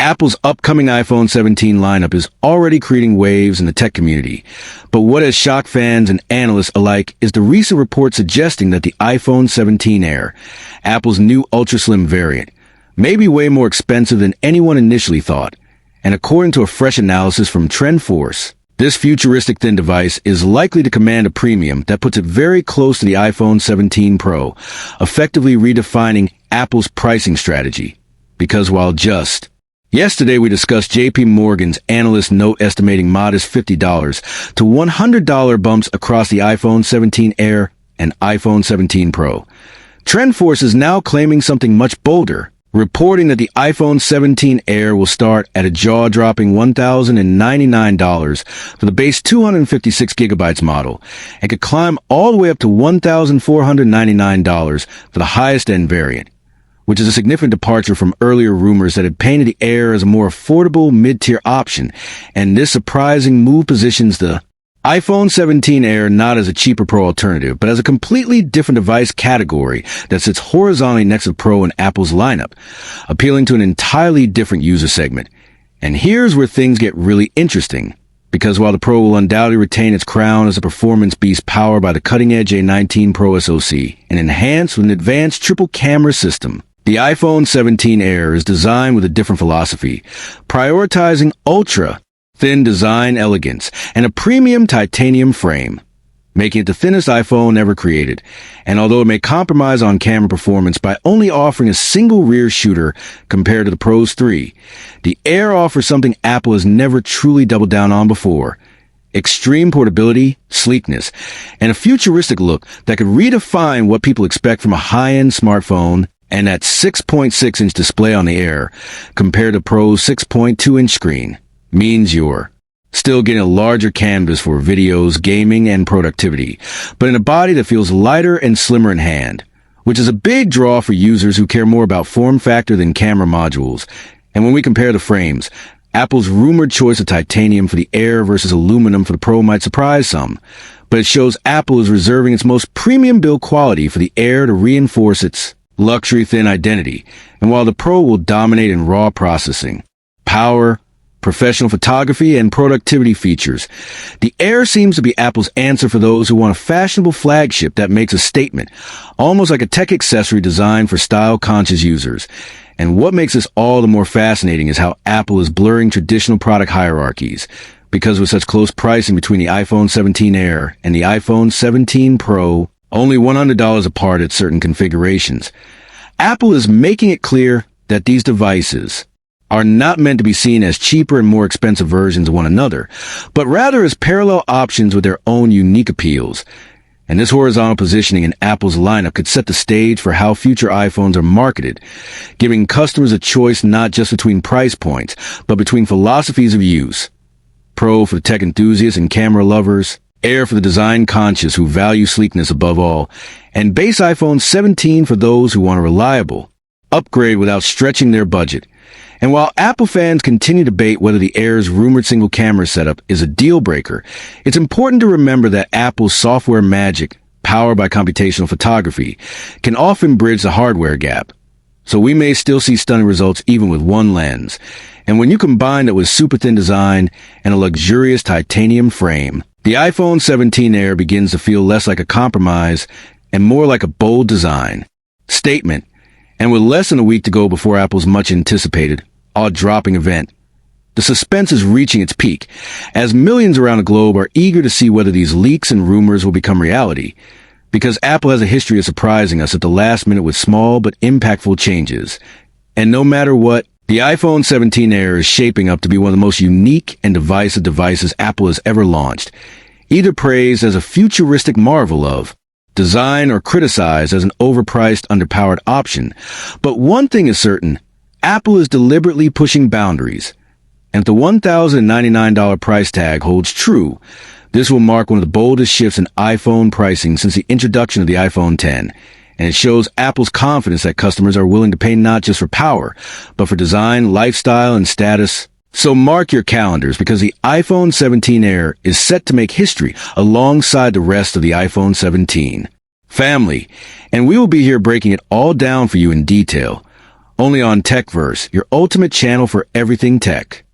Apple's upcoming iPhone 17 lineup is already creating waves in the tech community. But what has shocked fans and analysts alike is the recent report suggesting that the iPhone 17 Air, Apple's new ultra-slim variant, may be way more expensive than anyone initially thought. And according to a fresh analysis from TrendForce, this futuristic thin device is likely to command a premium that puts it very close to the iPhone 17 Pro, effectively redefining Apple's pricing strategy. Because while just yesterday, we discussed JP Morgan's analyst note estimating modest $50 to $100 bumps across the iPhone 17 Air and iPhone 17 Pro. TrendForce is now claiming something much bolder, reporting that the iPhone 17 Air will start at a jaw-dropping $1,099 for the base 256 gigabytes model and could climb all the way up to $1,499 for the highest-end variant, which is a significant departure from earlier rumors that had painted the Air as a more affordable mid-tier option, and this surprising move positions the iPhone 17 Air not as a cheaper Pro alternative, but as a completely different device category that sits horizontally next to the Pro in Apple's lineup, appealing to an entirely different user segment. And here's where things get really interesting, because while the Pro will undoubtedly retain its crown as a performance beast powered by the cutting-edge A19 Pro SoC and enhanced with an advanced triple-camera system, the iPhone 17 Air is designed with a different philosophy, prioritizing ultra-thin design elegance and a premium titanium frame, making it the thinnest iPhone ever created. And although it may compromise on camera performance by only offering a single rear shooter compared to the Pro's 3, the Air offers something Apple has never truly doubled down on before: extreme portability, sleekness, and a futuristic look that could redefine what people expect from a high-end smartphone. And that 6.6-inch display on the Air, compared to Pro's 6.2-inch screen, means you're still getting a larger canvas for videos, gaming, and productivity, but in a body that feels lighter and slimmer in hand, which is a big draw for users who care more about form factor than camera modules. And when we compare the frames, Apple's rumored choice of titanium for the Air versus aluminum for the Pro might surprise some, but it shows Apple is reserving its most premium build quality for the Air to reinforce its luxury thin identity. And while the Pro will dominate in raw processing, power, professional photography, and productivity features, the Air seems to be Apple's answer for those who want a fashionable flagship that makes a statement, almost like a tech accessory designed for style-conscious users. And what makes this all the more fascinating is how Apple is blurring traditional product hierarchies, because with such close pricing between the iPhone 17 Air and the iPhone 17 Pro, only $100 apart at certain configurations, Apple is making it clear that these devices are not meant to be seen as cheaper and more expensive versions of one another, but rather as parallel options with their own unique appeals. And this horizontal positioning in Apple's lineup could set the stage for how future iPhones are marketed, giving customers a choice not just between price points, but between philosophies of use: Pro for the tech enthusiasts and camera lovers, Air for the design-conscious who value sleekness above all, and base iPhone 17 for those who want a reliable upgrade without stretching their budget. And while Apple fans continue to debate whether the Air's rumored single-camera setup is a deal-breaker, it's important to remember that Apple's software magic, powered by computational photography, can often bridge the hardware gap. So we may still see stunning results even with one lens. And when you combine that with super-thin design and a luxurious titanium frame, the iPhone 17 Air begins to feel less like a compromise and more like a bold design statement. And with less than a week to go before Apple's much-anticipated jaw-dropping event, the suspense is reaching its peak, as millions around the globe are eager to see whether these leaks and rumors will become reality, because Apple has a history of surprising us at the last minute with small but impactful changes. And no matter what, the iPhone 17 Air is shaping up to be one of the most unique and divisive devices Apple has ever launched, either praised as a futuristic marvel of design or criticized as an overpriced, underpowered option. But one thing is certain: Apple is deliberately pushing boundaries. And if the $1,099 price tag holds true, this will mark one of the boldest shifts in iPhone pricing since the introduction of the iPhone X. And it shows Apple's confidence that customers are willing to pay not just for power, but for design, lifestyle, and status. So mark your calendars, because the iPhone 17 Air is set to make history alongside the rest of the iPhone 17 family. And we will be here breaking it all down for you in detail. only on TechVerse, your ultimate channel for everything tech.